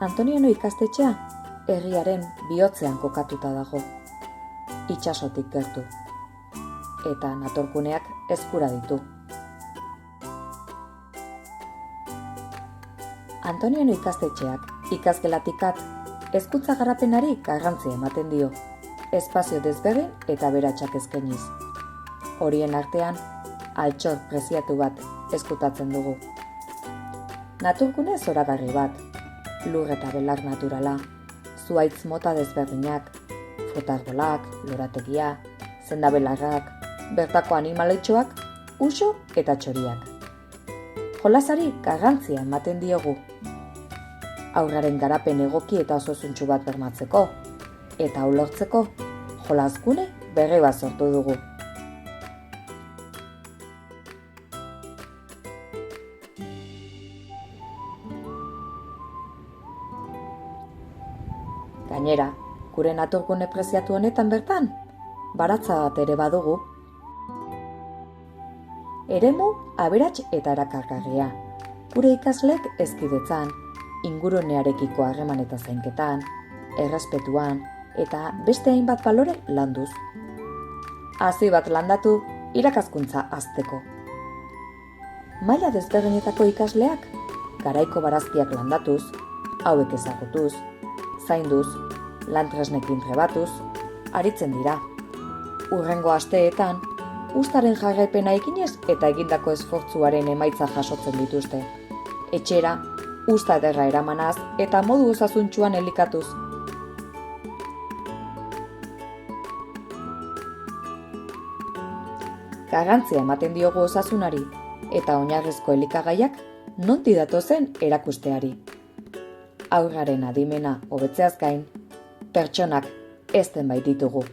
Antoniano ikastetxea herriaren bihotzean kokatuta dago, itsasotik gertu, eta natorkuneak eskura ditu. Antoniano ikastetxeak ikasgelatikat hezkuntza garapenari garrantzia ematen dio, espazio desberdin eta beratsak eskainiz. Horien artean, altxor preziatu bat eskutatzen dugu. Naturgune zoragarri bat, lur eta belar naturala, zuhaitz mota desberdinak, frutarbolak, lorategia, sendabelarrak, bertako animaletxoak, uso eta txoriak. Jolasari garrantzia ematen diogu. Haurraren garapen egoki eta ososuntsu bat bermatzeko, eta ulertzeko jolasgune berri bat sortu dugu. Gainera, gure naturgune preziatu honetan bertan, baratza bat ere badugu. Eremu aberats eta erakargarria, gure ikasleek hezkidetzan, ingurunearekiko harreman eta zainketan, errespetuan eta beste hainbat balore landuz. Hazi bat landatu irakaskuntza hazteko. Maila desberdinetako ikasleak, garaiko barazkiak landatuz, hauek ezagutuz, zainduz, lan-tresnekin trebatuz, aritzen dira. Hurrengo asteetan, uztaren jarraipena eginez eta egindako esfortzuaren emaitza jasotzen dituzte. Etxera, uzta ederra eramanaz eta modu osasuntsuan elikatuz. Garrantzia ematen diogu osasunari eta oinarrizko elikagaiak nondik datozen erakusteari. Haurraren adimena hobetzeaz gain, pertsonak hezten baititugu.